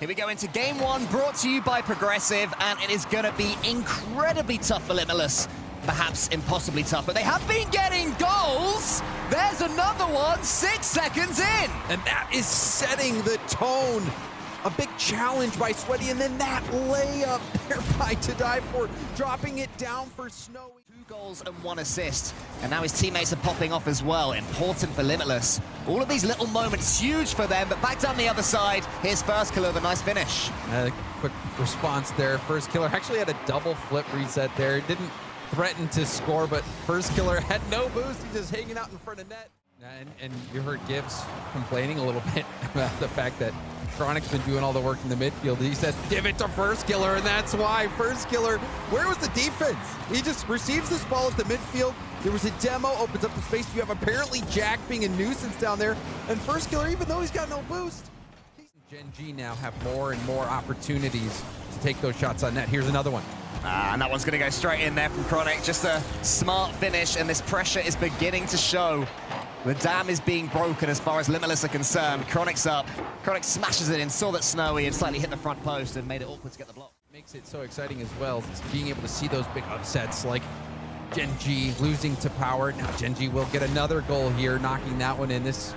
Here we go into game one, brought to you by Progressive, and it is going to be incredibly tough for Limitless. Perhaps impossibly tough, but they have been getting goals. There's another one, 6 seconds in. And that is setting the tone. A big challenge by Sweaty, and then that layup there by To Die For, dropping it down for Snowy. 2 goals and 1 assist, and now his teammates are popping off as well. Important for Limitless. All of these little moments, huge for them, but back down the other side, here's First Killer with a nice finish. Quick response there. First Killer actually had a double flip reset there. Didn't threaten to score, but First Killer had no boost. He's just hanging out in front of net. And you heard Gibbs complaining a little bit about the fact that Chronic's been doing all the work in the midfield. He said, give it to First Killer, and that's why. First Killer, where was the defense? He just receives this ball at the midfield. There was a demo, opens up the space. You have apparently Jack being a nuisance down there, and First Killer, even though he's got no boost. Gen.G now have more and more opportunities to take those shots on net. Here's another one. And that one's going to go straight in there from Chronic. Just a smart finish, and this pressure is beginning to show. The dam is being broken as far as Limitless are concerned. Chronic's up. Chronic smashes it in, saw that Snowy and slightly hit the front post and made it awkward to get the block. Makes it so exciting as well, being able to see those big upsets like Gen.G losing to Power. Now Gen.G will get another goal here, knocking that one in. This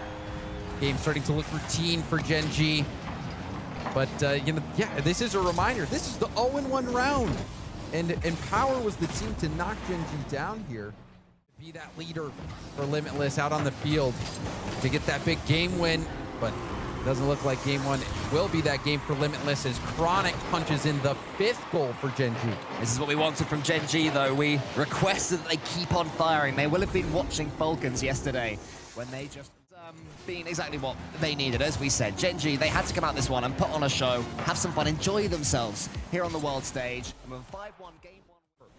game starting to look routine for Gen.G. But, you know, yeah, this is a reminder. This is the 0-1 round. And Power was the team to knock Gen.G down here. Be that leader for Limitless out on the field to get that big game win. But it doesn't look like game one will be that game for Limitless as Chronic punches in the 5th goal for Gen.G. This is what we wanted from Gen.G, though. We requested that they keep on firing. They will have been watching Falcons yesterday when they just been exactly what they needed. As we said, Gen.G, they had to come out this one and put on a show, have some fun, enjoy themselves here on the world stage. And with a 5-1 game one.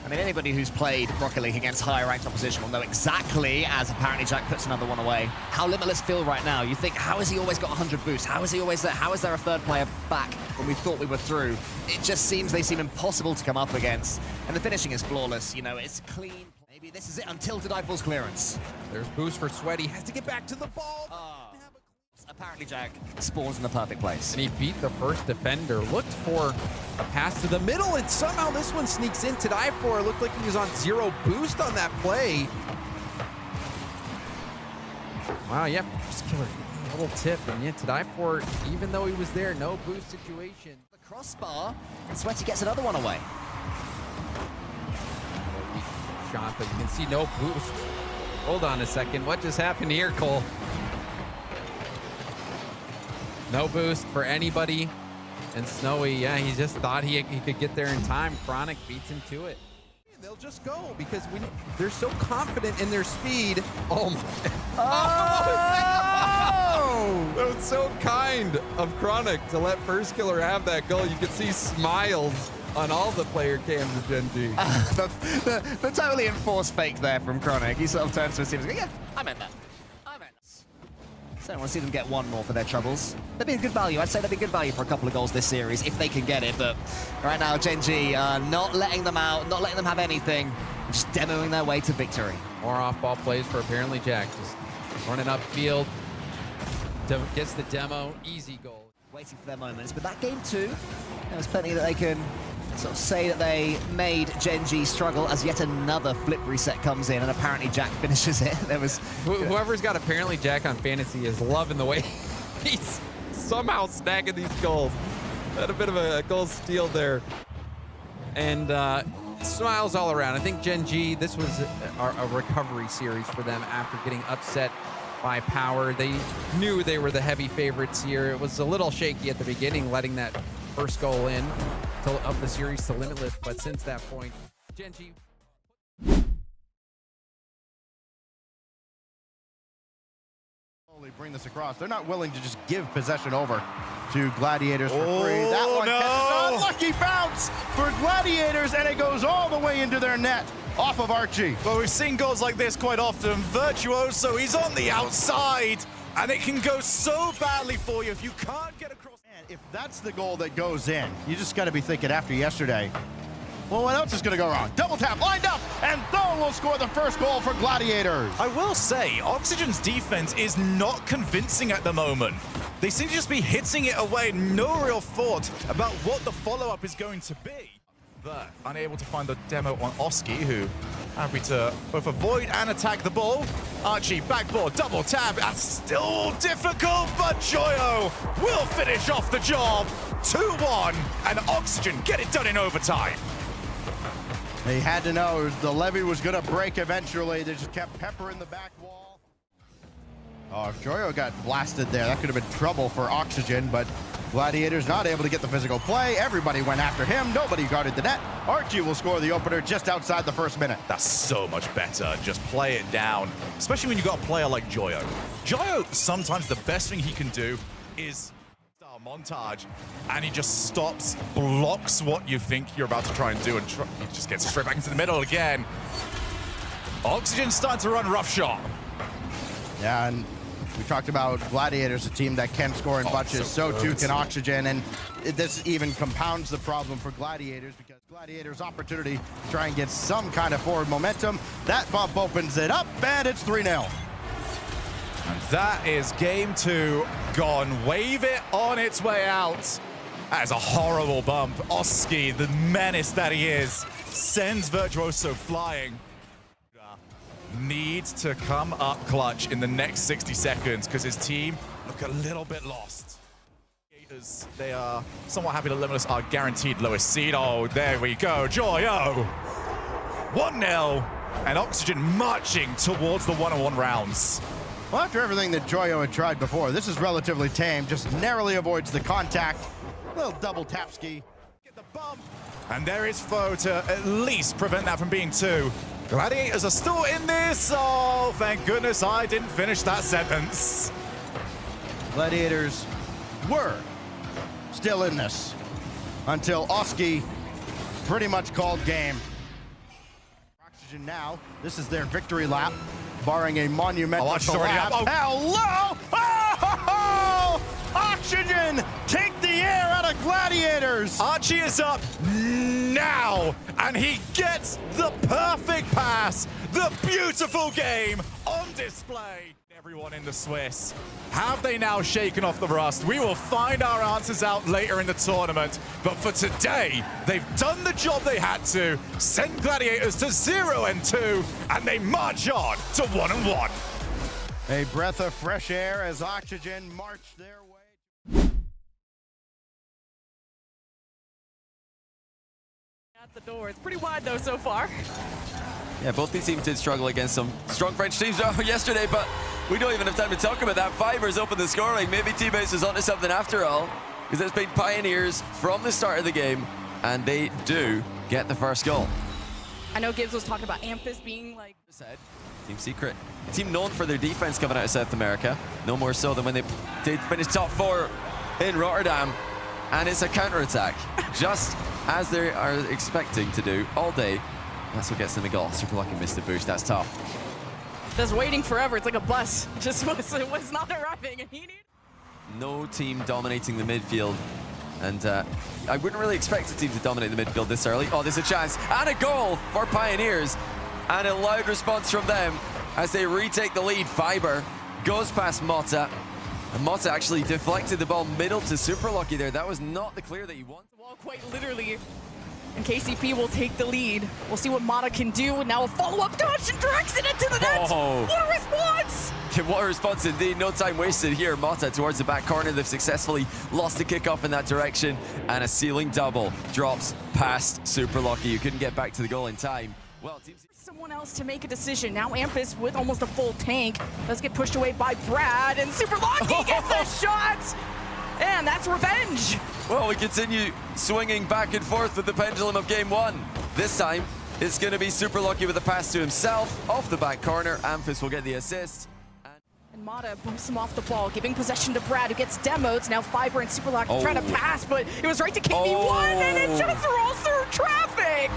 I mean, anybody who's played Rocket League against higher ranked opposition will know exactly, as apparently Jack puts another one away, how Limitless feel right now. You think, how has he always got 100 boosts? How is he always there? How is there a third player back when we thought we were through? It just seems they seem impossible to come up against. And the finishing is flawless. You know, it's clean. Maybe this is it until To Die For's clearance. There's boost for Sweaty. Has to get back to the ball. Apparently Jack spawns in the perfect place. And he beat the first defender. Looked for a pass to the middle, and somehow this one sneaks in. To Die For looked like he was on 0 boost on that play. Wow, yeah, First Killer, a little tip. And yeah, To Die For, even though he was there, no boost situation. The crossbar, and Sweaty gets another one away. Shot, but you can see no boost. Hold on a second. What just happened here, Cole? No boost for anybody. And Snowy, yeah, he just thought he could get there in time. Chronic beats him to it. They'll just go because they're so confident in their speed. Oh my. Oh! That was so kind of Chronic to let First Killer have that goal. You could see smiles on all the player cams of Gen.G. The totally enforced fake there from Chronic. He sort of turns to his team and goes, yeah, I meant that. I meant that. So I want to see them get one more for their troubles. They'd be a good value. I'd say they'd be good value for a couple of goals this series if they can get it. But right now, Gen.G not letting them out, not letting them have anything, just demoing their way to victory. More off-ball plays for apparently Jack. Just running upfield, gets the demo, easy goal. Waiting for their moments, but that game too, there's plenty that they can sort of say that they made Gen.G struggle as yet another flip reset comes in, and apparently Jack finishes it. There was whoever's got apparently Jack on fantasy is loving the way he's somehow snagging these goals. Had a bit of a goal steal there, and smiles all around. I think Gen.G, this was a recovery series for them after getting upset by Power. They knew they were the heavy favorites here. It was a little shaky at the beginning, letting that first goal in of the series to Limitless, but since that point, Gen.G bring this across. They're not willing to just give possession over to Gladiators for free. That one catches an unlucky bounce for Gladiators, and it goes all the way into their net off of Archie. Well, we've seen goals like this quite often. Virtuoso, he's on the outside, and it can go so badly for you if you can't get across. And if that's the goal that goes in, you just got to be thinking after yesterday, well, what else is going to go wrong? Double tap, lined up, and Thone will score the first goal for Gladiators. I will say, Oxygen's defense is not convincing at the moment. They seem to just be hitting it away, no real thought about what the follow-up is going to be. But unable to find the demo on Oski, who happy to both avoid and attack the ball. Archie, backboard, double tap, that's still difficult, but Joyo will finish off the job. 2-1, and Oxygen get it done in overtime. They had to know the levy was going to break eventually. They just kept peppering the back wall. Oh, if Joyo got blasted there, that could have been trouble for Oxygen, but Gladiators not able to get the physical play. Everybody went after him. Nobody guarded the net. Archie will score the opener just outside the first minute. That's so much better. Just play it down, especially when you got a player like Joyo. Joyo, sometimes the best thing he can do is style montage, and he just stops, blocks what you think you're about to try and do, and he just gets straight back into the middle again. Oxygen's starting to run roughshod. Yeah, and we talked about Gladiators, a team that can score in bunches, so too can Oxygen, and this even compounds the problem for Gladiators because Gladiators' opportunity to try and get some kind of forward momentum. That bump opens it up, and it's 3-0. And that is game 2 gone. Wave it on its way out. That is a horrible bump. Oski, the menace that he is, sends Virtuoso flying. Needs to come up clutch in the next 60 seconds because his team look a little bit lost. They are somewhat happy that Limitless are guaranteed lowest seed. Oh, there we go, Joyo. 1-0, and Oxygen marching towards the one-on-one rounds. Well, after everything that Joyo had tried before, this is relatively tame, just narrowly avoids the contact. Little double tap ski. Get the bump, and there is Foe to at least prevent that from being 2. Gladiators are still in this. Oh, thank goodness I didn't finish that sentence. Gladiators were still in this until Oski pretty much called game. Oxygen now, this is their victory lap, barring a monumental collapse. Oh. Hello! Oh! Oxygen take the air out of Gladiators! Archie is up now, and he gets the perfect pass. The beautiful game on display. Everyone in the Swiss. Have they now shaken off the rust? We will find our answers out later in the tournament. But for today, they've done the job they had to, send Gladiators to 0-2, and they march on to 1-1. A breath of fresh air as Oxygen marched their way. At the door. It's pretty wide though so far. Yeah, both these teams did struggle against some strong French teams yesterday, but we don't even have time to talk about that. Fibers opened the scoring. Maybe T-Base was onto something after all, because it's been pioneers from the start of the game, and they do get the first goal. I know Gibbs was talking about Amphis being like... Team Secret, a team known for their defense coming out of South America, no more so than when they did finish top 4 in Rotterdam, and it's a counter-attack, just as they are expecting to do all day. That's what gets them a goal. Super Lucky missed the boost, that's tough. Just waiting forever, it's like a bus, just was not arriving, and he needed... No team dominating the midfield, and I wouldn't really expect a team to dominate the midfield this early. Oh, there's a chance, and a goal for Pioneers. And a loud response from them as they retake the lead. Fiber goes past Mota. And Mota actually deflected the ball middle to Super Lucky there. That was not the clear that he wanted. Well, quite literally. And KCP will take the lead. We'll see what Mota can do. Now a follow-up dodge and directs it into the net. Oh. What a response! What a response indeed. No time wasted here. Mota towards the back corner. They've successfully lost the kickoff in that direction. And a ceiling double drops past Super Lucky. You couldn't get back to the goal in time. Well, someone else to make a decision. Now Amphis with almost a full tank. Let's get pushed away by Brad, and Super Lucky gets a shot! And that's revenge! Well, we continue swinging back and forth with the pendulum of game 1. This time, it's going to be Super Lucky with a pass to himself off the back corner. Amphis will get the assist. And Mota bumps him off the ball, giving possession to Brad, who gets demoed. Now Fiber and Super Lucky trying to pass, but it was right to KB1, and it just rolls through traffic!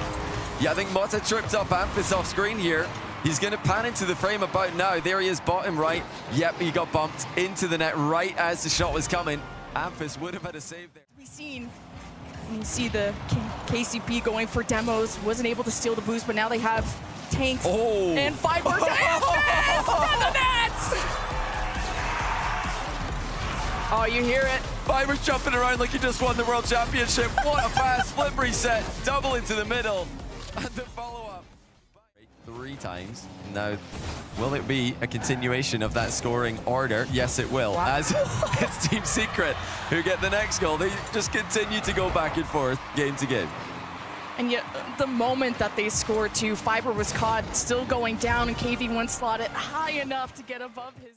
Yeah, I think Mota tripped up Amphis off screen here. He's going to pan into the frame about now. There he is, bottom right. Yep, he got bumped into the net right as the shot was coming. Amphis would have had a save there. We've seen, you see the KCP going for demos. Wasn't able to steal the boost, but now they have tanks and Fiber to Amphis to the nets! Oh, you hear it. Fiber's jumping around like he just won the World Championship. What a fast flip reset. Double into the middle. And the follow-up. 3 times. Now, will it be a continuation of that scoring order? Yes, it will. Wow. As it's Team Secret who get the next goal. They just continue to go back and forth game to game. And yet, the moment that they scored too, Fiber was caught still going down, and KV1 slotted high enough to get above his.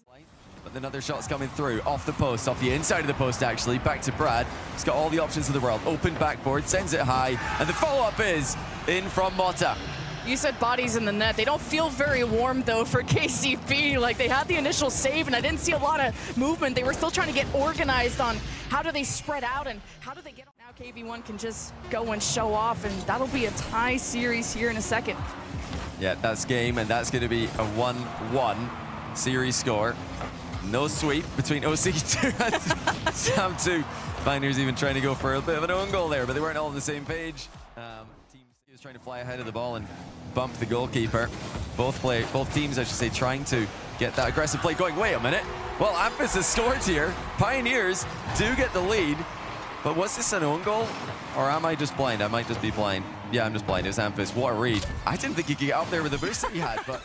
But another shot's coming through, off the post, off the inside of the post actually, back to Brad. He's got all the options in the world. Open backboard, sends it high, and the follow-up is in from Mota. You said bodies in the net. They don't feel very warm though for KCP. Like, they had the initial save, and I didn't see a lot of movement. They were still trying to get organized on how do they spread out and how do they get. Now KV1 can just go and show off, and that'll be a tie series here in a second. Yeah, that's game, and that's going to be a 1-1 series score. No sweep between OC2 and Sam2. Pioneers even trying to go for a bit of an own goal there, but they weren't all on the same page. Team C was trying to fly ahead of the ball and bump the goalkeeper. Both teams, I should say, trying to get that aggressive play going. Wait a minute. Well, Amphis has scored here. Pioneers do get the lead, but was this an own goal? Or am I just blind? I might just be blind. Yeah, I'm just blind. It was Amphis. What a read. I didn't think he could get up there with the boost that he had, but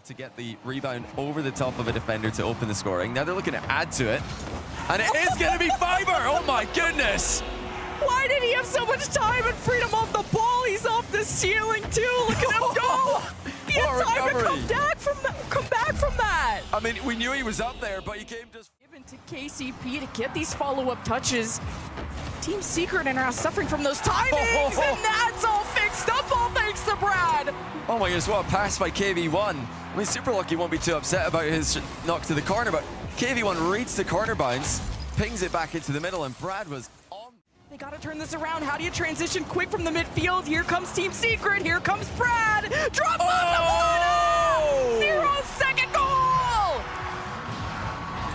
to get the rebound over the top of a defender to open the scoring. Now they're looking to add to it. And it is going to be Fiber! Oh my goodness! Why did he have so much time and freedom off the ball? He's off the ceiling too. Look at him go! He had time to come back from that. I mean, we knew he was up there, but he came just... Given to KCP to get these follow-up touches. Team Secret are now suffering from those timings, and that's all fixed up, all thanks to Brad. Oh my goodness, what a pass by KV1. I mean, Super Lucky won't be too upset about his knock to the corner, but KV1 reads the corner bounce, pings it back into the middle, and Brad was on. They gotta turn this around. How do you transition quick from the midfield? Here comes Team Secret, here comes Brad. Drop on the 0-second goal!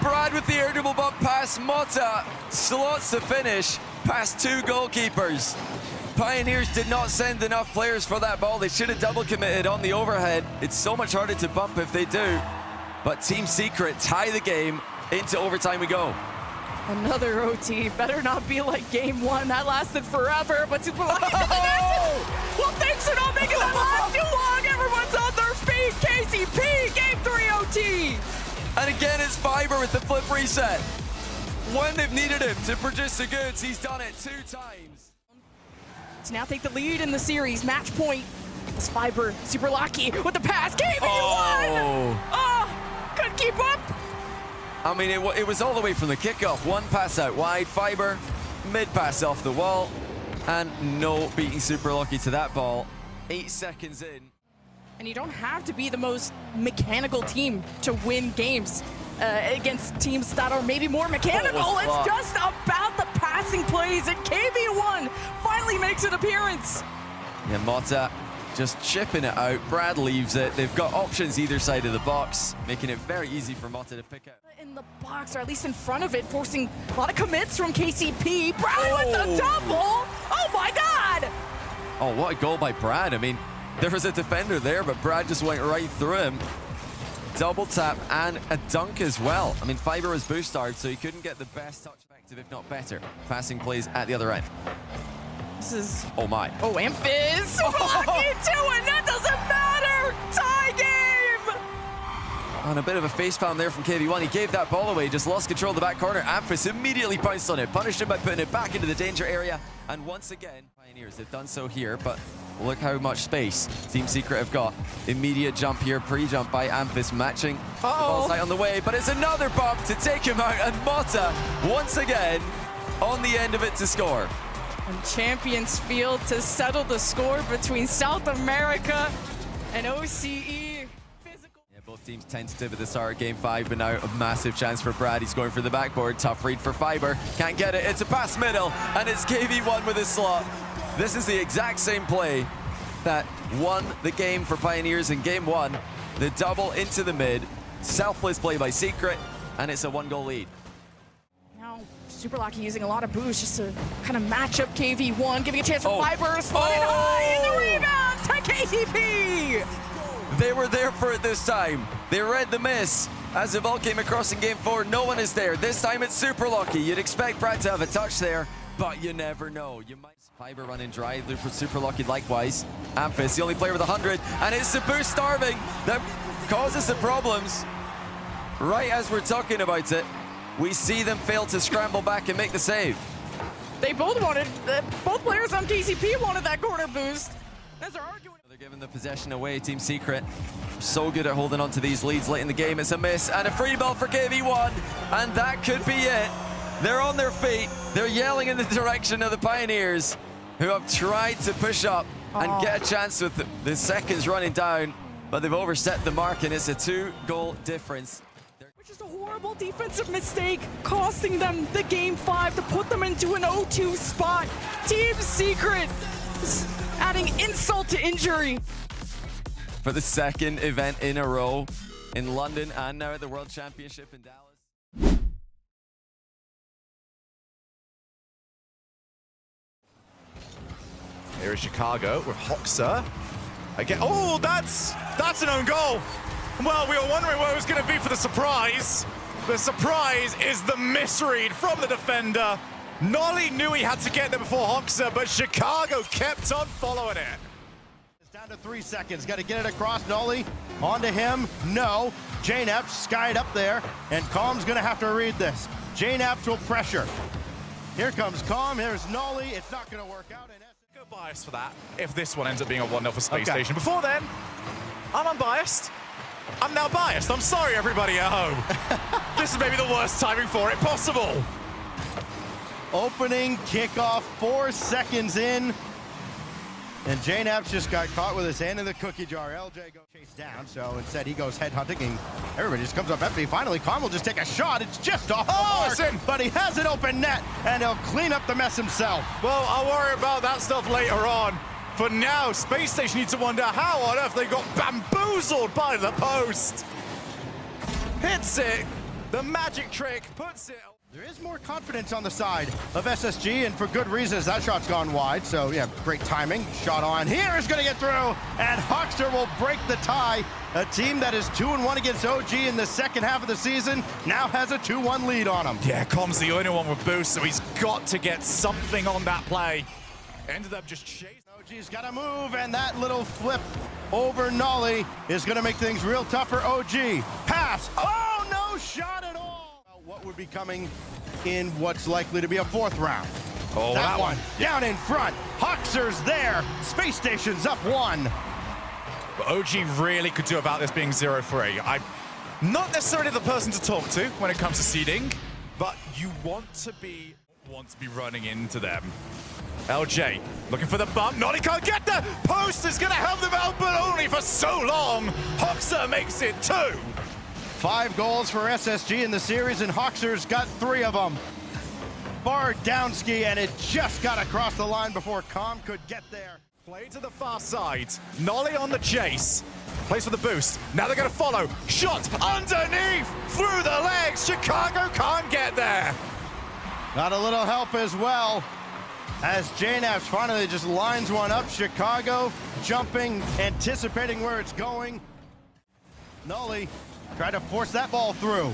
Brad with the air dribble bump pass, Mota slots the finish past 2 goalkeepers. Pioneers did not send enough players for that ball. They should have double committed on the overhead. It's so much harder to bump if they do. But Team Secret tie the game. Into overtime we go. Another OT. Better not be like game 1. That lasted forever, but Super Lucky connected. Well, thanks for not making that last too long. Everyone's on their feet. KCP, game 3 OT. And again, it's Fiber with the flip reset. When they've needed him to produce the goods, he's done it 2 times. To now take the lead in the series. Match point. It's Fiber, Super Lucky with the pass. KV1! Oh, couldn't keep up. I mean, it was all the way from the kickoff. 1 pass out wide, Fiber, mid pass off the wall, and no beating Super Lucky to that ball. 8 seconds in. And you don't have to be the most mechanical team to win games against teams that are maybe more mechanical. It's just about the passing plays, and KV1 finally makes an appearance. Yeah, Mota just chipping it out. Brad leaves it. They've got options either side of the box, making it very easy for Mota to pick out. In the box, or at least in front of it, forcing a lot of commits from KCP. Brad with the double! Oh my God! Oh, what a goal by Brad. I mean, there was a defender there, but Brad just went right through him. Double tap and a dunk as well. I mean, Fiber was boost hard, so he couldn't get the best touch effective, if not better, passing plays at the other end. This is... Oh my. Oh, Amphis! Super Lucky too, and that doesn't matter! Tie game! And a bit of a facepalm there from KV1. He gave that ball away, just lost control of the back corner. Amphis immediately pounced on it, punished him by putting it back into the danger area. And once again, Pioneers, they've done so here, but look how much space Team Secret have got. Immediate jump here, pre-jump by Amphis, matching the ball sight on the way, but it's another bump to take him out, and Mota, once again, on the end of it to score. And Champions Field to settle the score between South America and OCE. Physical. Yeah, both teams tentative at the start of Game 5, but now a massive chance for Brad. He's going for the backboard. Tough read for Fiber. Can't get it. It's a pass middle, and it's KV1 with a slot. This is the exact same play that won the game for Pioneers in Game 1. The double into the mid. Selfless play by Secret, and it's a 1-goal lead. Now, Super Lucky using a lot of boost just to kind of match up KV1, giving a chance for Fiber. Slotted high in the rebound to KCP! They were there for it this time. They read the miss. As the ball came across in game 4, no one is there. This time it's super lucky. You'd expect Brad to have a touch there, but you never know. You might. Fiber running dry, Looper super lucky likewise. Amphis, the only player with 100, and it's the boost starving that causes the problems. Right as we're talking about it, we see them fail to scramble back and make the save. They both wanted, both players on TCP wanted that corner boost. As they're arguing. They're giving the possession away, Team Secret. So good at holding on to these leads late in the game. It's a miss and a free ball for KV1, and that could be it. They're on their feet. They're yelling in the direction of the Pioneers, who have tried to push up and get a chance with the seconds running down, but they've overstepped the mark, and it's a 2-goal difference. Which is a horrible defensive mistake, costing them the game 5 to put them into an 0-2 spot. Team Secret adding insult to injury. For the second event in a row in London and now at the World Championship in Dallas. Here is Chicago with Hoxer. Again, oh, that's an own goal. Well, we were wondering what it was going to be for the surprise. The surprise is the misread from the defender. Nolly knew he had to get there before Hoxer, but Chicago kept on following it. It's down to 3 seconds. Got to get it across. Nolly onto him. No. JNAP skied up there, and Calm's going to have to read this. JNAP will pressure. Here comes Calm. Here's Nolly. It's not going to work out. Go biased for that if this one ends up being a 1-0 for Spacestation. Before then, I'm unbiased. I'm now biased. I'm sorry, everybody at home. This is maybe the worst timing for it possible. Opening kickoff, 4 seconds in. And JNAP just got caught with his hand in the cookie jar. LJ goes chase down, so instead he goes headhunting, and everybody just comes up empty. Finally, Calm will just take a shot. It's just off the mark, but he has an open net, and he'll clean up the mess himself. Well, I'll worry about that stuff later on. For now, Space Station needs to wonder how on earth they got bamboozled by the post. Hits it, the magic trick, puts it. There is more confidence on the side of SSG, and for good reasons. That shot's gone wide, so yeah, great timing. Shot on here is going to get through, and Hoxer will break the tie. A team that is 2-1 against OG in the second half of the season now has a 2-1 lead on them. Yeah, Com's the only one with boost, so he's got to get something on that play. Ended up just chasing. OG's got to move, and that little flip over Nolly is going to make things real tough for OG. Pass. Oh, no shot at all. What would be coming in what's likely to be a 4th round? Oh, that one. Down in front. Hoxer's there. Space Station's up 1. But OG really could do about this being 0-3. I'm not necessarily the person to talk to when it comes to seeding, but you want to be running into them. LJ looking for the bump. Nolly can't get there. Post is going to help them out, but only for so long. Hoxer makes it 2. 5 goals for SSG in the series, and Hoxer's got 3 of them. Far down ski, and it just got across the line before Calm could get there. Play to the far side. Nolly on the chase. Plays for the boost. Now they're going to follow. Shot underneath, through the legs. Chicago can't get there. Got a little help as well, as JNAPS finally just lines one up. Chicago jumping, anticipating where it's going. Nolly tried to force that ball through.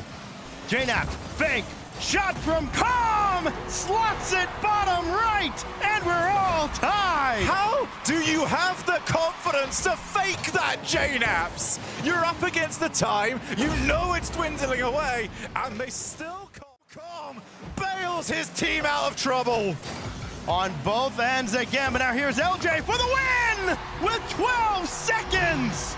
JNAP, fake, shot from Calm, slots it bottom right, and we're all tied. How do you have the confidence to fake that, JNAPS? You're up against the time, you know it's dwindling away, and they still Calm bails his team out of trouble. On both ends again, but now here's LJ for the win with 12 seconds.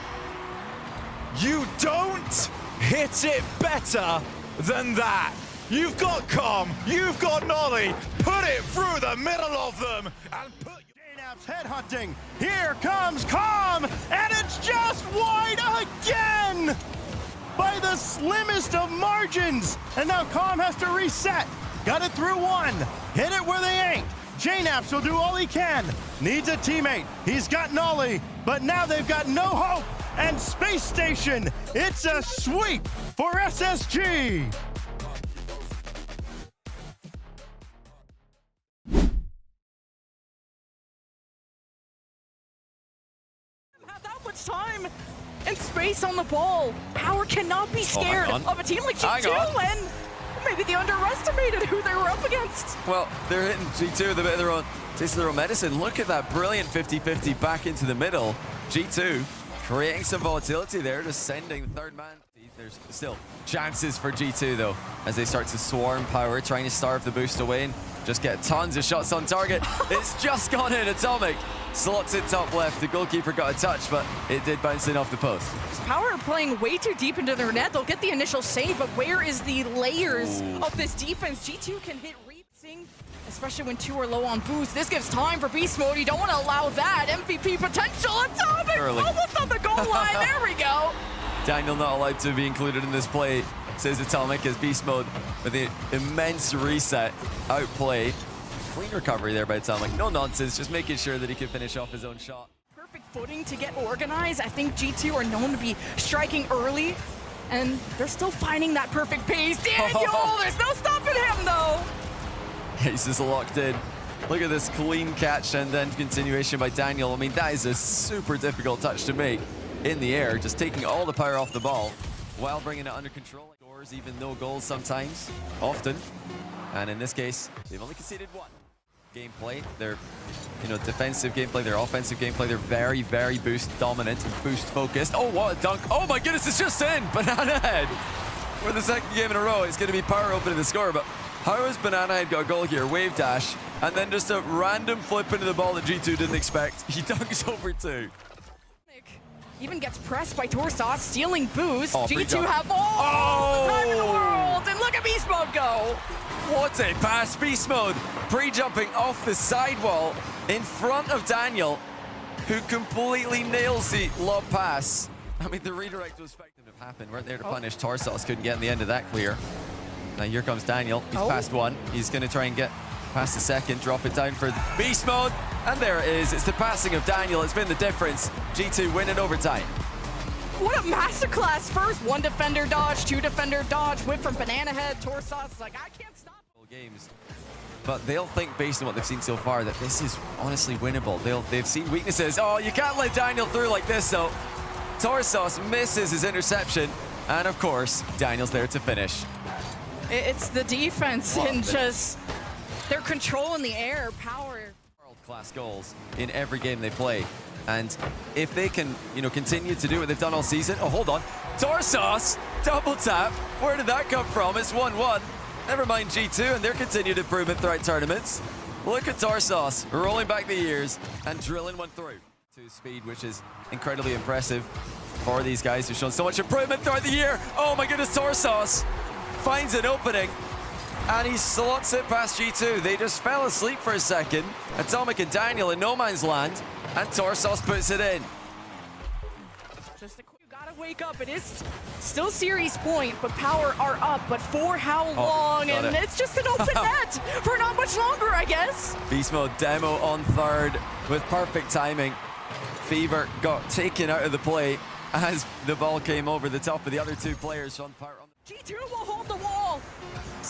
You don't hit it better than that. You've got Calm, you've got Nolly, put it through the middle of them and put JNAP's headhunting. Here comes Calm, and it's just wide again by the slimmest of margins. And now Calm has to reset. Got it through 1, hit it where they ain't. JNAPS will do all he can. Needs a teammate. He's got Nolly, but now they've got no hope. And Space Station, it's a sweep for SSG. Had that much time. and space on the ball. Power cannot be scared of a team like G2, and maybe they underestimated who they were up against. Well, they're hitting G2 with a bit of their own taste of their own medicine. Look at that brilliant 50-50 back into the middle. G2 creating some volatility there, just sending the third man. There's still chances for G2 though, as they start to swarm Power, trying to starve the boost away and just get tons of shots on target. It's just gone in. Atomic slots it top left. The goalkeeper got a touch, but it did bounce in off the post. Power are playing way too deep into their net. They'll get the initial save, but where is the layers of this defense? G2 can hit reaping, especially when 2 are low on boost. This gives time for beast mode. You don't want to allow that. MVP potential. Atomic almost on the goal line. There we go. Daniel not allowed to be included in this play, says Atomic, as beast mode with the immense reset. Outplay. Clean recovery there by Atomic. No nonsense, just making sure that he could finish off his own shot. Perfect footing to get organized. I think G2 are known to be striking early, and they're still finding that perfect pace. Daniel, there's no stopping him though. He's just locked in. Look at this clean catch and then continuation by Daniel. I mean, that is a super difficult touch to make in the air, just taking all the power off the ball while bringing it under control. Scores, even no goals sometimes, often. And in this case, they've only conceded 1. Gameplay, their defensive gameplay, their offensive gameplay, they're very, very boost dominant and boost focused. Oh, what a dunk. Oh my goodness, it's just in. Banana Head. For the second game in a row, it's going to be Power opening the score, but how has Banana Head got a goal here? Wave dash, and then just a random flip into the ball that G2 didn't expect. He dunks over 2. Even gets pressed by Torsos, stealing boost. G2 have all the time in the world, and look at Beast Mode go. What a pass, Beast Mode, pre-jumping off the sidewall in front of Daniel, who completely nails the lob pass. I mean, the redirect was expected to have happened. Weren't there to punish. Torsos couldn't get in the end of that clear. Now here comes Daniel. He's past 1. He's going to try and get past the second, drop it down for Beast Mode. And there it is. It's the passing of Daniel. It's been the difference. G2 win in overtime. What a masterclass. First, 1 defender dodge, 2 defender dodge, whip from Banana Head. Torsos like, I can't stop. Games. But they'll think, based on what they've seen so far, that this is honestly winnable. They've seen weaknesses. Oh, you can't let Daniel through like this, though. Torsos misses his interception. And of course, Daniel's there to finish. It's the defense and just their control in the air, Power. World-class goals in every game they play. And if they can, continue to do what they've done all season. Oh, hold on. Torsos, double tap. Where did that come from? It's 1-1. Never mind G2 and their continued improvement throughout tournaments. Look at Torsos rolling back the years and drilling one through. To speed, which is incredibly impressive for these guys who've shown so much improvement throughout the year. Oh my goodness, Torsos finds an opening and he slots it past G2. They just fell asleep for a second. Atomic and Daniel in no man's land, and Torsos puts it in. Just a quick, you gotta wake up. It is still series point, but Power are up. But for how long? And it's just an open net for not much longer, I guess. Beast Mode demo on 3rd with perfect timing. Fever got taken out of the play as the ball came over the top of the other 2 players on Power. G2 will hold the wall.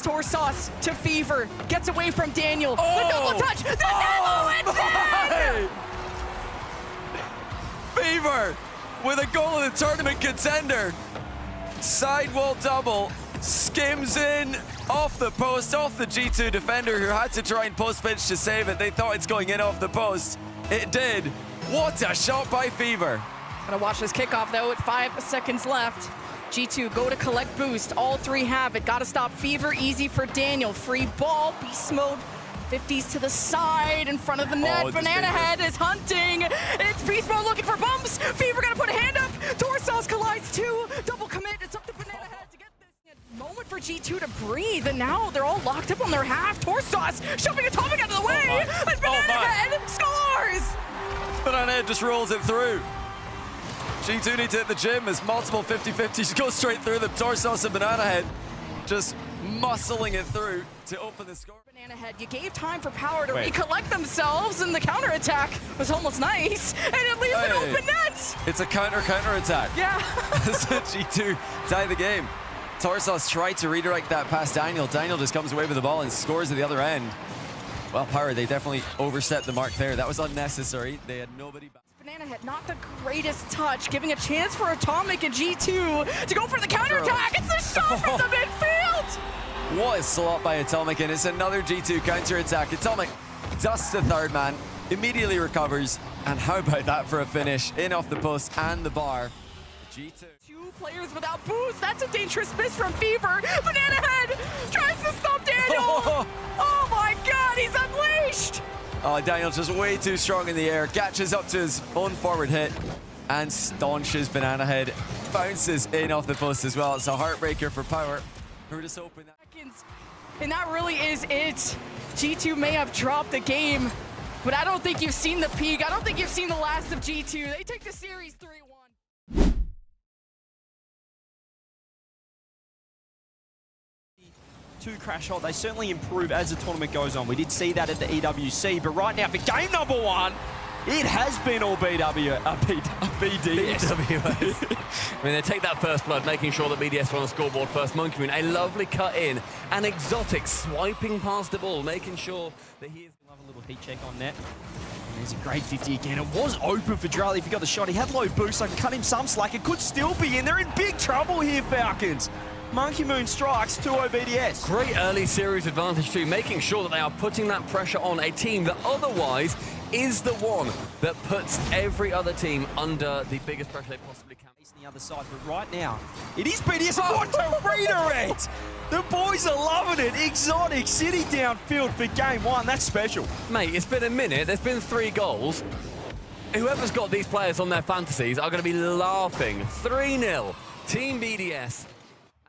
Torsos to Fever, gets away from Daniel. The double touch, the demo, it's in! Fever with a goal of the tournament contender. Sidewall double, skims in off the post, off the G2 defender who had to try and post pitch to save it. They thought it's going in off the post. It did. What a shot by Fever. Gonna watch this kickoff though with 5 seconds left. G2 go to collect boost. All 3 have it. Gotta stop Fever. Easy for Daniel. Free ball. Beast Mode. 50s to the side in front of the net. Banana Head is hunting. It's Beast Mode looking for bumps. Fever gonna put a hand up. Torsos collides 2. Double commit. It's up to Banana Head to get this moment for G2 to breathe. And now they're all locked up on their half. Torsos shoving Atomic out of the way. And Banana Head scores. Banana Head just rolls it through. G2 need to hit the gym as multiple 50-50s go straight through them. Torsos and Banana Head just muscling it through to open the score. Banana Head, you gave time for Power to recollect themselves, and the counterattack was almost nice, and it leaves an open net! It's a counter-attack. Yeah. So G2 tie the game. Torsos tried to redirect that past Daniel. Daniel just comes away with the ball and scores at the other end. Well, Power, they definitely overstepped the mark there. That was unnecessary. They had nobody back. Banana Head, not the greatest touch, giving a chance for Atomic and G2 to go for the counterattack. It's a shot from the midfield. What a slot by Atomic, and it's another G2 counterattack. Atomic dusts the third man, immediately recovers, and how about that for a finish? In off the post and the bar. G2. Two players without boost. That's a dangerous miss from Fever. Banana Head tries to stop Daniel. Oh my God, he's unleashed. Oh, Daniel's just way too strong in the air. Catches up to his own forward hit and staunches Banana Head. Bounces in off the post as well. It's a heartbreaker for Power. Who just opened that. And that really is it. G2 may have dropped the game, but I don't think you've seen the peak. I don't think you've seen the last of G2. They take the series 3-1. To Crash Hot, they certainly improve as the tournament goes on. We did see that at the EWC, but right now for game number 1, it has been all BDS. I mean, they take that first blood, making sure that BDS were on the scoreboard first. Monkey Moon, a lovely cut in, and Exotic swiping past the ball, making sure that he is... Love a little heat check on net. And there's a great 50 again. It was open for Drally if he got the shot. He had low boost, so I can cut him some slack. It could still be in. They're in big trouble here, Falcons. Monkey Moon strikes 2-0 BDS. Great early series advantage too, making sure that they are putting that pressure on a team that otherwise is the one that puts every other team under the biggest pressure they possibly can. He's on the other side, but right now, it is BDS. What a redirect! The boys are loving it. Exotic sitting downfield for game 1. That's special. Mate, it's been a minute. There's been 3 goals. Whoever's got these players on their fantasies are going to be laughing. 3-0, Team BDS.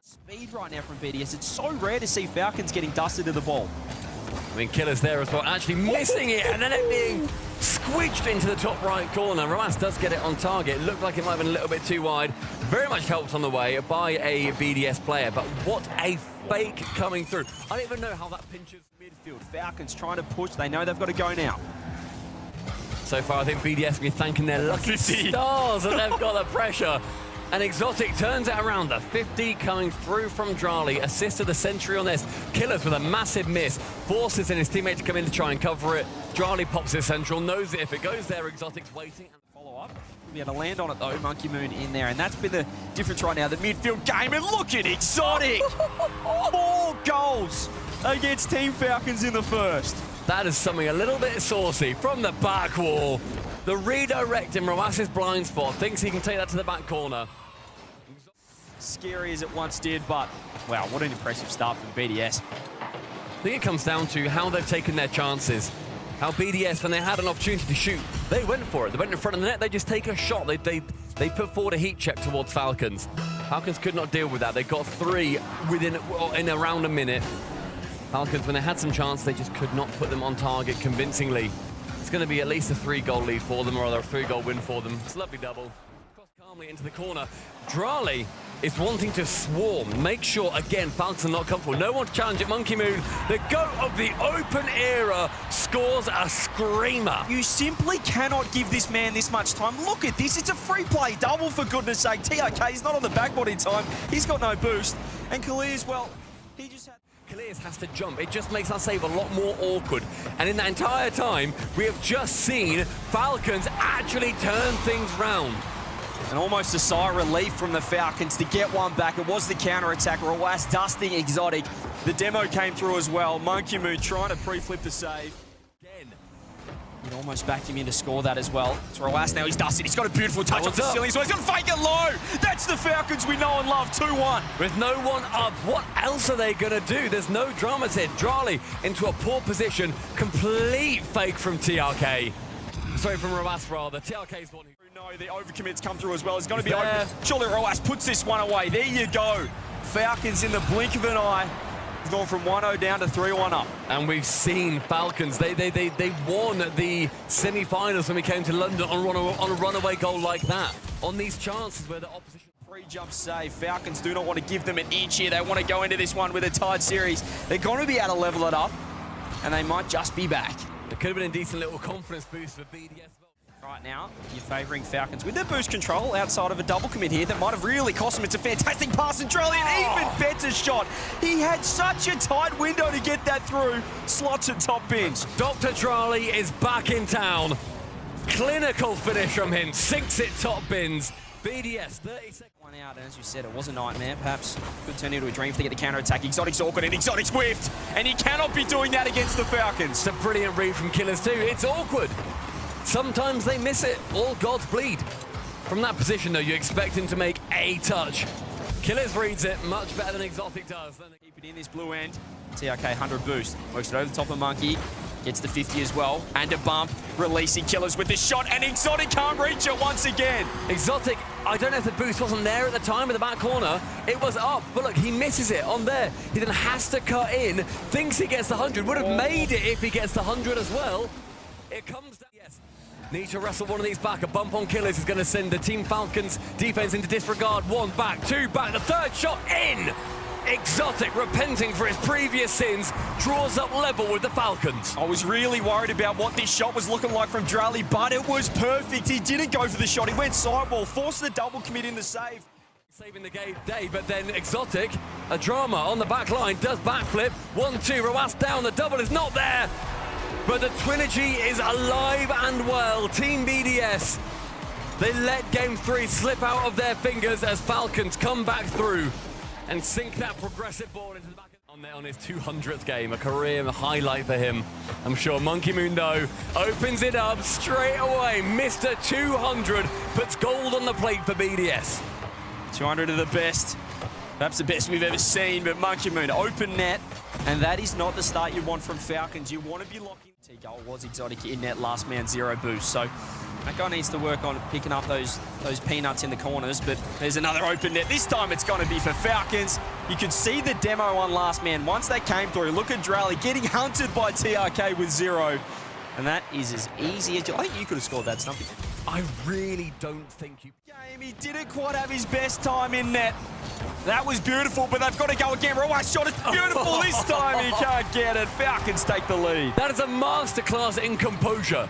Speed right now from BDS. It's so rare to see Falcons getting dusted to the ball. I mean, Killer's there as well, actually missing it, and then it being squidged into the top right corner. Romas does get it on target. Looked like it might have been a little bit too wide. Very much helped on the way by a BDS player, but what a fake coming through. I don't even know how that pinches Midfield. Falcons trying to push. They know they've got to go now. So far, I think BDS will be thanking their lucky stars that they've got the pressure. And Exotic turns it around. The 50 coming through from Drali. Assist to the sentry on this. Killers with a massive miss. Forces in his teammate to come in to try and cover it. Drali pops his central. Knows that if it goes there, Exotic's waiting. And follow up. We'll be able to land on it though. Monkey Moon in there. And that's been the difference right now. The midfield game. And look at Exotic. 4 goals against Team Falcons in the first. that is something a little bit saucy from the back wall. The redirect in Romas's blind spot. Thinks he can take that to the back corner. Scary as it once did, but wow, what an impressive start from BDS. I think it comes down to how they've taken their chances. How BDS, when they had an opportunity to shoot, they went for it. They went in front of the net, they just take a shot. They put forward a heat check towards Falcons. Falcons could not deal with that. They got 3 in around a minute. Falcons, when they had some chance, they just could not put them on target convincingly. It's going to be at least a 3-goal lead for them, or rather a 3-goal win for them. It's a lovely double. Cross calmly into the corner. Drali is wanting to swarm. Make sure, again, Falcons are not comfortable. No one to challenge it. Monkey Moon, the GOAT of the open era, scores a screamer. You simply cannot give this man this much time. Look at this. It's a free play double, for goodness sake. TRK is not on the backboard in time. He's got no boost. And Khalir's, well, he just had... Khalir's has to jump. It just makes that save a lot more awkward. And in that entire time, we have just seen Falcons actually turn things round. And almost a sigh of relief from the Falcons to get one back. It was the counter-attack. Rawas dusting Exotic. The demo came through as well. Monkey Moon trying to pre-flip the save. Again. It almost backed him in to score that as well. It's Rawas now. He's dusted. He's got a beautiful touch off the ceiling. So he's going to fake it low. That's the Falcons we know and love. 2-1. With no one up, what else are they going to do? There's no dramas here. Drali into a poor position. Complete fake from TRK. Sorry, from Rawas rather. TRK's one who... No, the overcommits come through as well. It's going to be open. Surely Rawas puts this one away. There you go. Falcons in the blink of an eye. It's gone from 1-0 down to 3-1 up. And we've seen Falcons. They won the semi-finals when we came to London on a runaway goal like that. On these chances where the opposition... Pre-jump save. Falcons do not want to give them an inch here. They want to go into this one with a tied series. They're going to be able to level it up, and they might just be back. It could have been a decent little confidence boost for BDS. Right now, you're favouring Falcons with their boost control outside of a double commit here that might have really cost them. It's a fantastic pass, and Drali, an even better shot. He had such a tight window to get that through. Slots at top bins. Dr. Drali is back in town. Clinical finish from him, sinks it top bins. BDS, 30 seconds. One out, and as you said, it was a nightmare. Perhaps could turn into a dream if they get the counter-attack. Exotic's awkward, and Exotic's whiffed, and he cannot be doing that against the Falcons. It's a brilliant read from Killers too. It's awkward. Sometimes they miss it. All gods bleed. From that position, though, you expect him to make a touch. Killers reads it much better than Exotic does. Keep it in this blue end. TRK 100 boost. Works it over the top of Monkey. Gets the 50 as well. And a bump. Releasing Killers with the shot. And Exotic can't reach it once again. Exotic, I don't know if the boost wasn't there at the time in the back corner. It was up. But look, he misses it on there. He then has to cut in. Thinks he gets the 100. Would have made it if he gets the 100 as well. It comes down. Yes. Need to wrestle one of these back. A bump on Killers is going to send the Team Falcons defense into disregard. One back, two back. The third shot in. Exotic, repenting for his previous sins, draws up level with the Falcons. I was really worried about what this shot was looking like from Drally, but it was perfect. He didn't go for the shot. He went sidewall, forced the double commit in the save. Saving the day, but then Exotic, a drama on the back line, does backflip. 1-2, Rawas down. The double is not there. But the Twinergy is alive and well. Team BDS, they let game 3 slip out of their fingers as Falcons come back through and sink that progressive ball into the back on his 200th game, a career highlight for him. I'm sure Monkey Mundo opens it up straight away. Mr. 200 puts gold on the plate for BDS. 200 of the best, perhaps the best we've ever seen, but Monkey Moon, open net, and that is not the start you want from Falcons. You want to be locking. T-goal was Exotic in net, last man 0 boost, so that guy needs to work on picking up those peanuts in the corners, but there's another open net. This time it's going to be for Falcons. You could see the demo on last man. Once they came through, look at Drally getting hunted by TRK with 0, and that is as easy as I think you could have scored that something. I really don't think you... He didn't quite have his best time in net. That was beautiful, but they've got to go again. Rawas shot is beautiful this time. He can't get it. Falcons take the lead. That is a masterclass in composure.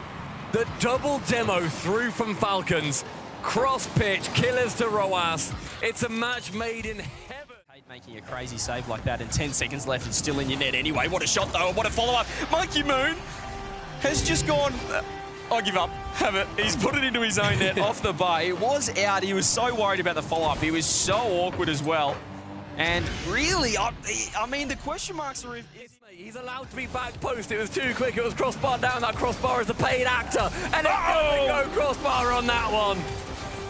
The double demo through from Falcons. Cross pitch, Killers to Rawas. It's a match made in heaven. Making a crazy save like that and 10 seconds left and still in your net anyway. What a shot though, what a follow-up. Monkey Moon has just gone... I'll give up. Have it. He's put it into his own net off the bar. It was out. He was so worried about the follow-up. He was so awkward as well. And really, I mean, the question marks are... He's allowed to be back post. It was too quick. It was crossbar down. That crossbar is a paid actor. And it doesn't go crossbar on that one.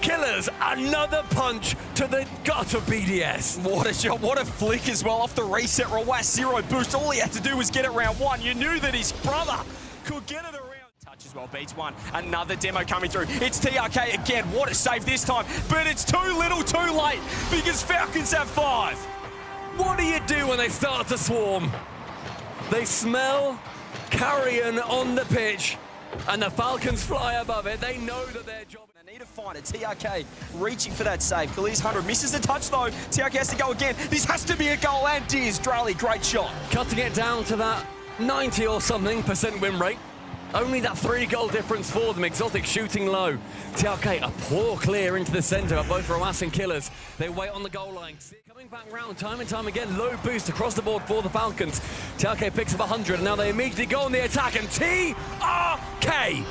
Killers, another punch to the gut of BDS. What a shot. What a flick as well off the reset. Rawas 0 boost. All he had to do was get it round 1. You knew that his brother could get it around. As well, beats 1. Another demo coming through. It's TRK again. What a save this time. But it's too little, too late, because Falcons have 5. What do you do when they start to swarm? They smell carrion on the pitch, and the Falcons fly above it. They know that their job... They need to find it. TRK reaching for that save. Khalil's 100 misses the touch, though. TRK has to go again. This has to be a goal, and Diz Drally, great shot. Cutting it down to that 90 or something % win rate. Only that 3-goal difference for them. Exotic shooting low. TRK, a poor clear into the center of both Rawas and Killers. They wait on the goal line. Coming back round time and time again. Low boost across the board for the Falcons. TRK picks up 100, and now they immediately go on the attack. And TRK,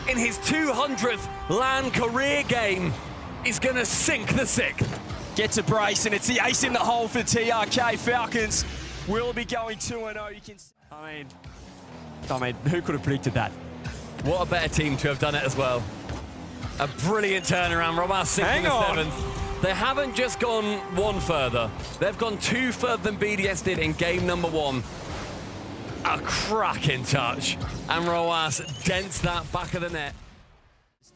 in his 200th LAN career game, is going to sink the 6th. Gets a brace, and it's the ace in the hole for TRK. Falcons will be going 2-0. You can... I mean, who could have predicted that? What a better team to have done it as well. A brilliant turnaround. Rawas 6th in the 7th. They haven't just gone 1 further. They've gone 2 further than BDS did in game number 1. A cracking touch. And Rawas dents that back of the net.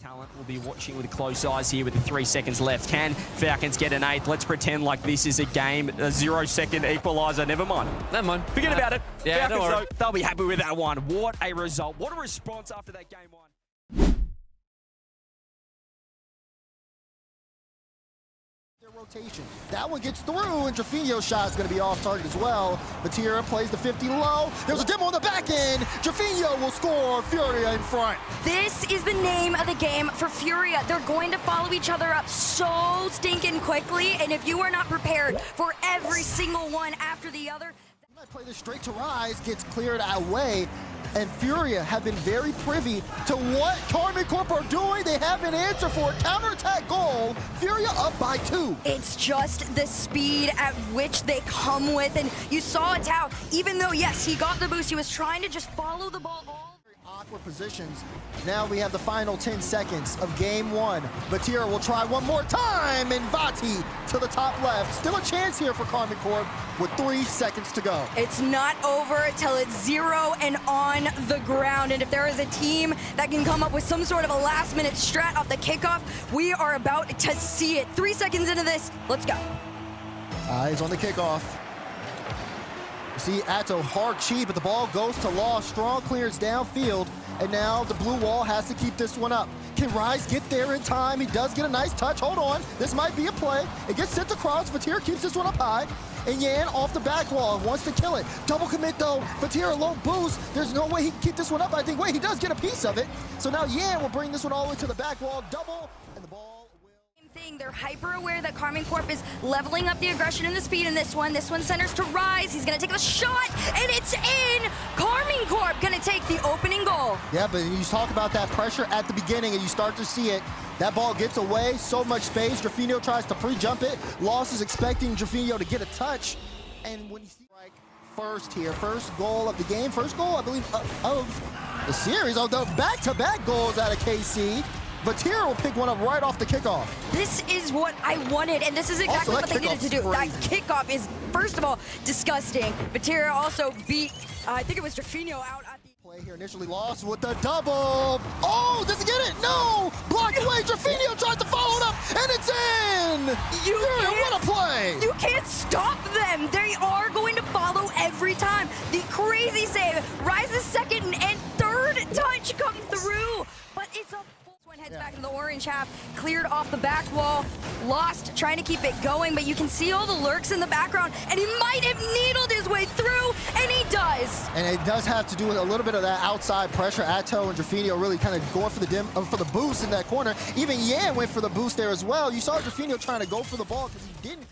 Talent will be watching with close eyes here with the 3 seconds left. Can Falcons get an 8th? Let's pretend like this is a game, a 0-second equaliser. Never mind. Never mind. Forget about it. Yeah, Falcons, don't worry. though, they'll be happy with that one. What a result. What a response after that game 1. Rotation. That one gets through, and Trafino's shot is going to be off target as well. Batira plays the 50 low. There's a demo on the back end. Trafino will score. FURIA in front. This is the name of the game for FURIA. They're going to follow each other up so stinking quickly, and if you are not prepared for every single one after the other... He might play this straight to Rise, gets cleared away. and FURIA have been very privy to what Karmine Corp are doing. They have an answer for it. Counterattack goal. FURIA up by 2. It's just the speed at which they come with, and you saw it how, even though, yes, he got the boost, he was trying to just follow the ball all awkward positions. Now we have the final 10 seconds of game 1. Vatira will try one more time, and Vati to the top left. Still a chance here for Karmine Corp with 3 seconds to go. It's not over till it's 0 and on the ground. And if there is a team that can come up with some sort of a last-minute strat off the kickoff, we are about to see it. 3 seconds into this, let's go. Eyes on the kickoff. You see Atto hard cheat, but the ball goes to Lost. Strong clearance downfield, and now the blue wall has to keep this one up. Can Rise get there in time? He does get a nice touch. Hold on, this might be a play. It gets sent across. Vatira keeps this one up high, and Yan off the back wall wants to kill it. Double commit though. Vatira low boost. There's no way he can keep this one up. I think, wait, he does get a piece of it. So now Yan will bring this one all the way to the back wall. Double, and the ball. They're hyper aware that Karmine Corp is leveling up the aggression and the speed in this one. This one centers to Rise. He's gonna take the shot, and it's in. Karmine Corp gonna take the opening goal. Yeah, but you talk about that pressure at the beginning, and you start to see it. That ball gets away, so much space. Drafinio tries to pre-jump it. Lost is expecting Drafinio to get a touch, and when you see like first here, first goal of the game, first goal I believe of the series, although back-to-back goals out of KC. Vatira will pick one up right off the kickoff. This is what I wanted, and this is exactly what they needed to do. That kickoff is, first of all, disgusting. Vatira also beat, I think it was Drafinio out at the... Play here initially Lost with the double. Oh, does he get it? No! Blocked away. Drafinio tries to follow it up, and it's in! What a play! You can't stop them. They are going to follow every time. The crazy save. Rise's second and third touch come through, but it's a... Heads back into the orange half, cleared off the back wall. Lost, trying to keep it going, but you can see all the lurks in the background, and he might have needled his way through, and he does. And it does have to do with a little bit of that outside pressure. Atto and Drafinio really kind of going for the boost in that corner. Even Yan went for the boost there as well. You saw Drafinio trying to go for the ball because he didn't.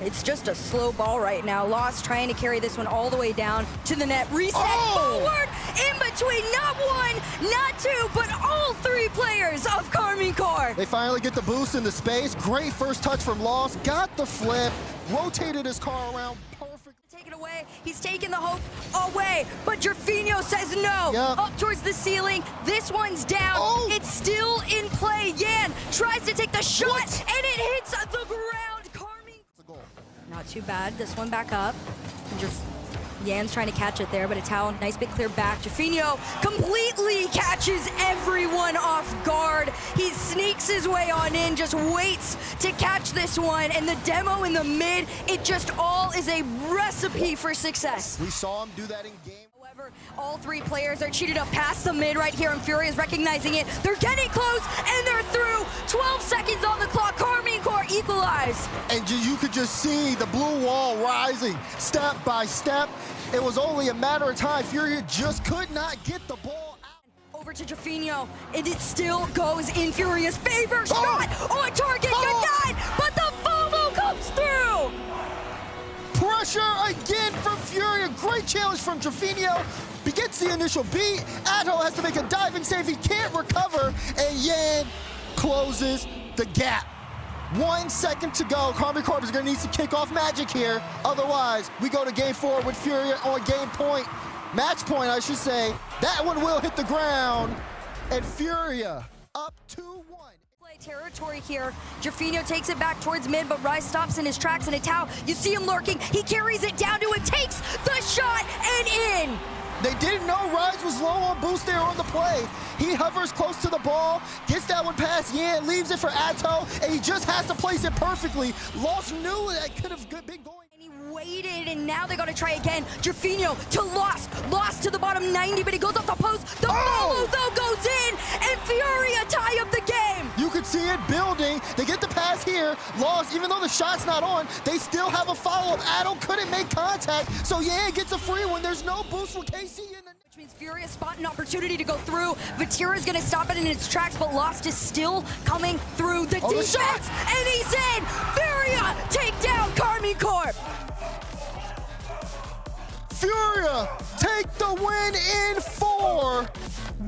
It's just a slow ball right now. Lost trying to carry this one all the way down to the net. Reset forward in between not one, not two, but all 3 players of Karmine Corp. They finally get the boost in the space. Great first touch from Lost. Got the flip, rotated his car around perfect. Take it away. He's taking the hope away, but Drafinio says no. Yep. Up towards the ceiling. This one's down. It's still in play. Yan tries to take the shot, and it hits the ground. Not too bad. This one back up. Yan's trying to catch it there, but it's how nice big clear back. Drafinio completely catches everyone off guard. He sneaks his way on in, just waits to catch this one, and the demo in the mid, it just all is a recipe for success. We saw him do that in game. However, all 3 players are cheated up past the mid right here, and FURIA is recognizing it. They're getting close, and they're through. 12 seconds on the clock. Karmine Corp equalize. And you could just see the blue wall rising step by step. It was only a matter of time. FURIA just could not get the ball out. Over to Drafinio, and it still goes in FURIA's favor. Shot on target, good night, but the FOMO comes through. Pressure again from FURIA. Great challenge from Drafinio. Begets the initial beat. Atto has to make a diving save. He can't recover, and Yan closes the gap. 1 second to go. Karmine Corp is going to need some kickoff magic here. Otherwise, we go to game 4 with FURIA on game point. Match point, I should say. That one will hit the ground. And FURIA up 2-1. Play territory here. Drafinio takes it back towards mid, but Rise stops in his tracks, and Atau, you see him lurking. He carries it down to him, takes the shot, and in. They didn't know Rise was low on boost there on the play. He hovers close to the ball, gets that one past Yan, leaves it for Atto, and he just has to place it perfectly. Lost knew that could have been going. And he waited, and now they got to try again. Drafinio to Lost. Lost to the bottom 90, but he goes off the post. The follow, though, goes in, and FURIA tie up the game. You could see it building. They get the pass here. Lost, even though the shot's not on, they still have a follow-up. Atto couldn't make contact, so Yan gets a free one. There's no boost for KC in the... Which means FURIA spot an opportunity to go through. Vatira's going to stop it in its tracks, but Lost is still coming through the defense, and he's in. FURIA take down Karmine Corp. FURIA FURIA take the win in 4.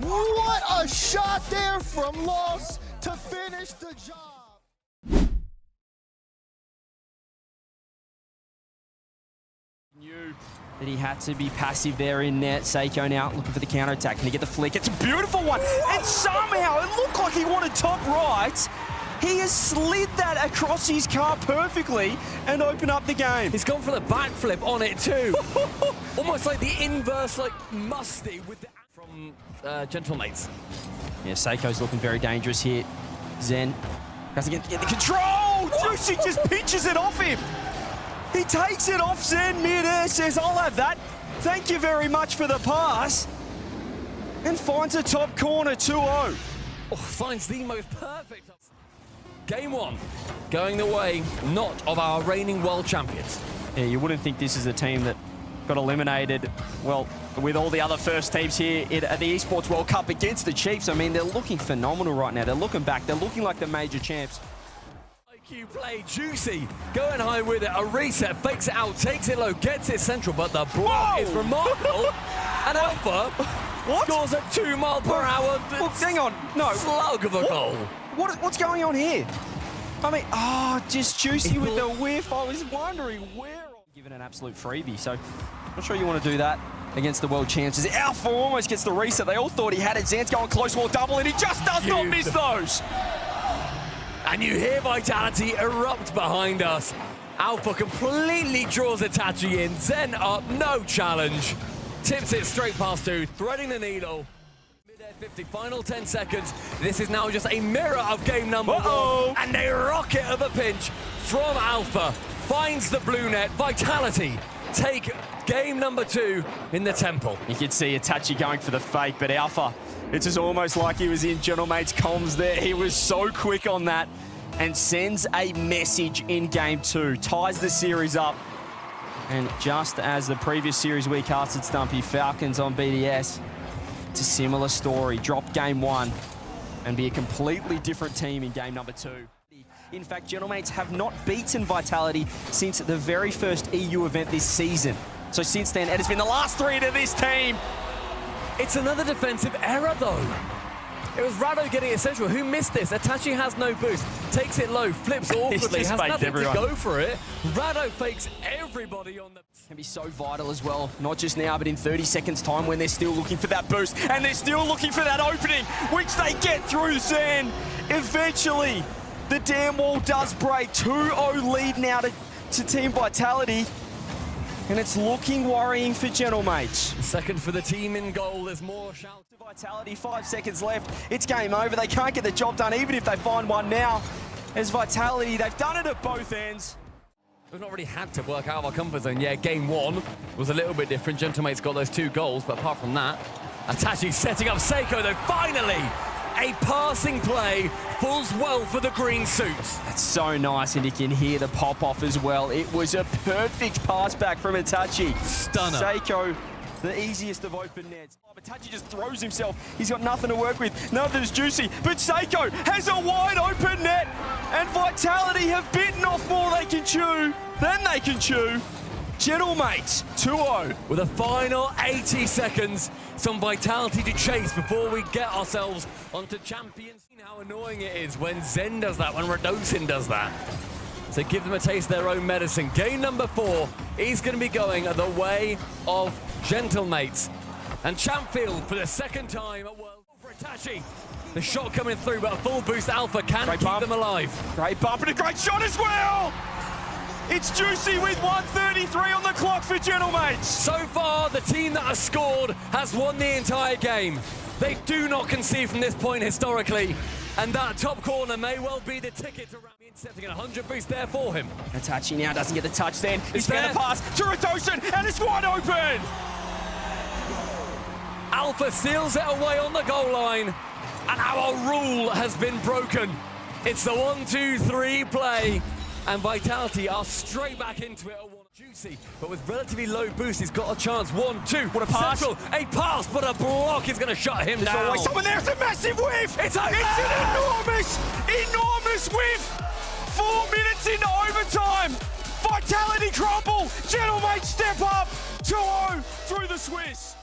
What a shot there from Loss to finish the job. Knew that he had to be passive there in net. Seiko now looking for the counter attack. Can he get the flick? It's a beautiful one. And somehow it looked like he wanted top right. He has slid that across his car perfectly and opened up the game. He's gone for the backflip on it too. Almost like the inverse, like Musty with the from Gentlemates. Yeah, Seiko's looking very dangerous here. Zen has to get the control. Juicy just pinches it off him. He takes it off Zen mid-air, says, I'll have that. Thank you very much for the pass. And finds a top corner, 2-0. Oh, finds the most perfect. Game 1, going the way not of our reigning world champions. Yeah, you wouldn't think this is a team that got eliminated, well, with all the other first teams here at the Esports World Cup against the Chiefs. I mean, they're looking phenomenal right now. They're looking back. They're looking like the major champs. IQ play, Juicy, going high with it, a reset, fakes it out, takes it low, gets it central, but the block is remarkable. And Alpha scores a 2 mile per hour. Well, hang on, no. Slug of a goal. What's going on here? I mean, just Juicy with the whiff. I was wondering where. Given an absolute freebie, so not sure you want to do that against the world champs. Alpha almost gets the reset. They all thought he had it. Zan's going close wall double, and he just does not miss those. And you hear Vitality erupt behind us. Alpha completely draws Itachi in. Zen up, no challenge. Tips it straight past 2, threading the needle. Mid-air 50, final 10 seconds. This is now just a mirror of game number 1. And a rocket of a pinch from Alpha. Finds the blue net. Vitality take game number 2 in the Temple. You can see Itachi going for the fake, but Alpha, it's just almost like he was in Gentlemate's comms there. He was so quick on that and sends a message in game 2. Ties the series up. And just as the previous series we casted, Stumpy, Falcons on BDS, it's a similar story. Drop game 1 and be a completely different team in game number 2. In fact, Gentlemates have not beaten Vitality since the very first EU event this season. So since then, it has been the last 3 to this team. It's another defensive error, though. It was Rado getting it central. Who missed this? Itachi has no boost. Takes it low, flips awkwardly, has nothing to go for it. Rado fakes everybody on the... Can be so vital as well, not just now, but in 30 seconds time when they're still looking for that boost and they're still looking for that opening, which they get through Zen. Eventually, the damn wall does break. 2-0 lead now to Team Vitality. And it's looking worrying for Gentlemates. Second for the team in goal. There's more shouts. Vitality, 5 seconds left. It's game over. They can't get the job done, even if they find one now. As Vitality, they've done it at both ends. We've not really had to work out of our comfort zone. Yeah, game 1 was a little bit different. Gentlemates got those 2 goals, but apart from that, Itachi setting up Seiko, though, finally! A passing play falls well for the green suits. That's so nice, and you can hear the pop-off as well. It was a perfect pass back from Itachi. Stunner. Seiko, the easiest of open nets. Itachi just throws himself. He's got nothing to work with. Nothing's juicy, but Seiko has a wide open net, and Vitality have bitten off more than they can chew. Gentlemates, 2-0. With a final 80 seconds, some Vitality to chase before we get ourselves onto champions. You know how annoying it is when Zen does that, when Radosin does that. So give them a taste of their own medicine. Game number 4 is going to be going the way of Gentlemates. And Champfield for the second time at World for Itachi. The shot coming through, but a full boost Alpha can keep them alive. Great bump and a great shot as well! It's Juicy with 1:33 on the clock for Gentlemates. So far, the team that has scored has won the entire game. They do not concede from this point historically, and that top corner may well be the ticket to Rami, intercepting a 100 boost there for him. Itachi now doesn't get the touch then. He's there. going to pass to Radosin, and it's wide open! Alpha steals it away on the goal line, and our rule has been broken. It's the 1-2-3 play. And Vitality are straight back into it. Juicy, but with relatively low boost, he's got a chance. 1-2. What a pass. Central, a pass, but a block is going to shut him down. Always someone there. It's a massive whiff. It's an enormous whiff. 4 minutes into overtime. Vitality crumble. Gentlemates step up. 2-0. through the Swiss.